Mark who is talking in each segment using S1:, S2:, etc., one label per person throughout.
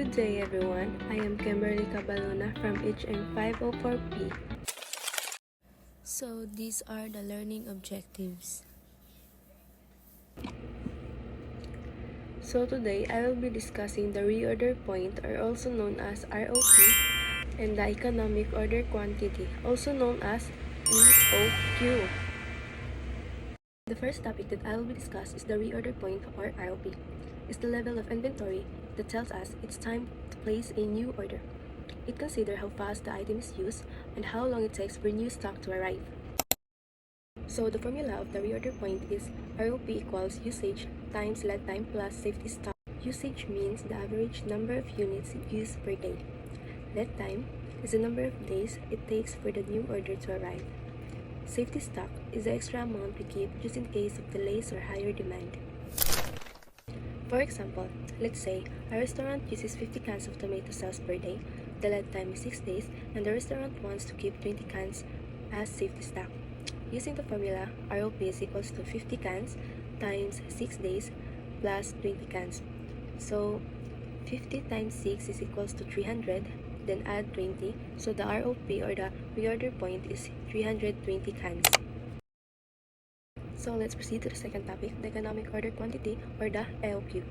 S1: Good day everyone, I am Kimberly Cabaluna from HM504P.
S2: So these are the learning objectives.
S1: So today I will be discussing the reorder point, or also known as ROP, and the economic order quantity, also known as EOQ. The first topic that I will be discussing is the reorder point, or ROP. It's the level of inventory that tells us it's time to place a new order. It considers how fast the item is used and how long it takes for new stock to arrive. So the formula of the reorder point is ROP equals usage times lead time plus safety stock. Usage means the average number of units used per day. Lead time is the number of days it takes for the new order to arrive. Safety stock is the extra amount we keep just in case of delays or higher demand. For example, let's say a restaurant uses 50 cans of tomato sauce per day, the lead time is 6 days, and the restaurant wants to keep 20 cans as safety stock. Using the formula, ROP is equals to 50 cans times 6 days plus 20 cans. So 50 times 6 is equals to 300, then add 20, so the ROP, or the reorder point, is 320 cans. So let's proceed to the second topic, the economic order quantity, or the EOQ.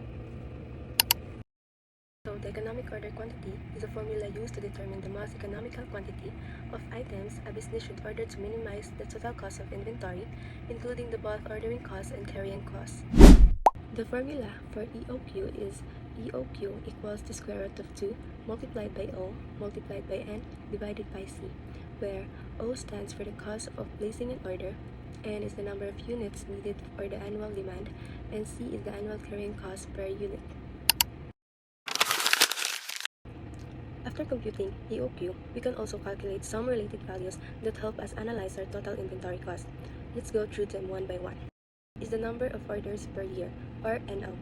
S1: So the economic order quantity is a formula used to determine the most economical quantity of items a business should order to minimize the total cost of inventory, including the both ordering costs and carrying costs. The formula for EOQ is EOQ equals the square root of 2 multiplied by O multiplied by N divided by C, where O stands for the cost of placing an order, N is the number of units needed for the annual demand, and C is the annual carrying cost per unit. After computing EOQ, we can also calculate some related values that help us analyze our total inventory cost. Let's go through them one by one. Is the number of orders per year, or NO.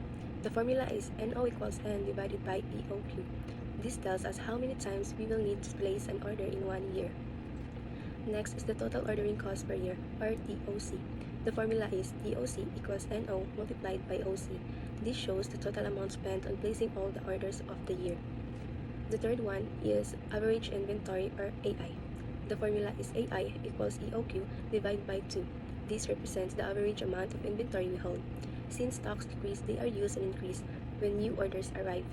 S1: The formula is NO equals N divided by EOQ. This tells us how many times we will need to place an order in 1 year. Next is the total ordering cost per year, or TOC. The formula is TOC equals NO multiplied by OC. This shows the total amount spent on placing all the orders of the year. The third one is average inventory, or AI. The formula is AI equals EOQ divided by 2. This represents the average amount of inventory we hold. Since stocks decrease, they are used and increased when new orders arrive.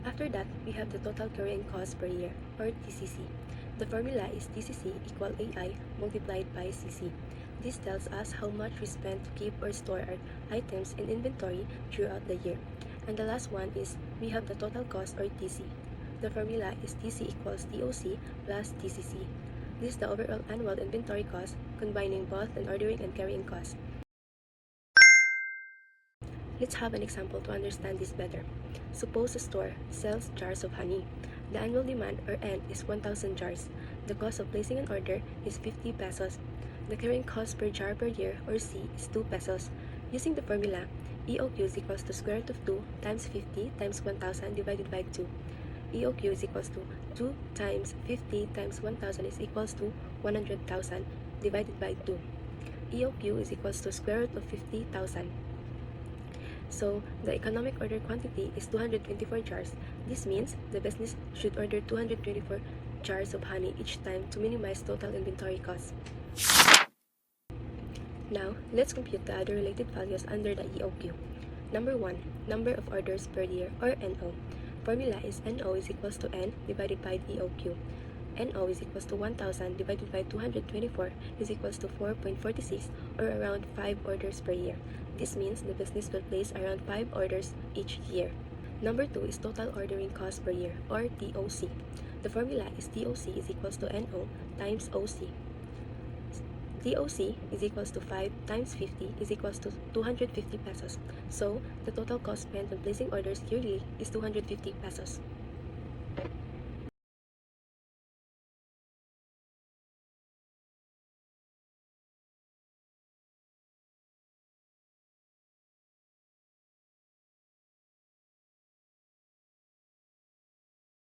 S1: After that, we have the total carrying cost per year, or TCC. The formula is TCC equal AI multiplied by CC. This tells us how much we spend to keep or store our items in inventory throughout the year. And the last one is we have the total cost, or TC. The formula is TC equals TOC plus TCC. This is the overall annual inventory cost, combining both an ordering and carrying cost. Let's have an example to understand this better. Suppose a store sells jars of honey. The annual demand, or N, is 1,000 jars. The cost of placing an order is 50 pesos. The carrying cost per jar per year, or C, is 2 pesos. Using the formula, EOQ is equals to square root of 2 times 50 times 1,000 divided by 2. EOQ is equals to 2 times 50 times 1,000 is equals to 100,000 divided by 2. EOQ is equals to square root of 50,000. So the economic order quantity is 224 jars. This means the business should order 224 jars of honey each time to minimize total inventory costs. Now, let's compute the other related values under the EOQ. Number 1, number of orders per year, or NO. Formula is NO is equals to N divided by EOQ. NO is equals to 1,000 divided by 224 is equals to 4.46, or around 5 orders per year. This means the business will place around 5 orders each year. Number 2 is total ordering cost per year, or TOC. The formula is TOC is equals to NO times OC. TOC is equals to 5 times 50 is equals to 250 pesos. So, the total cost spent on placing orders yearly is 250 pesos.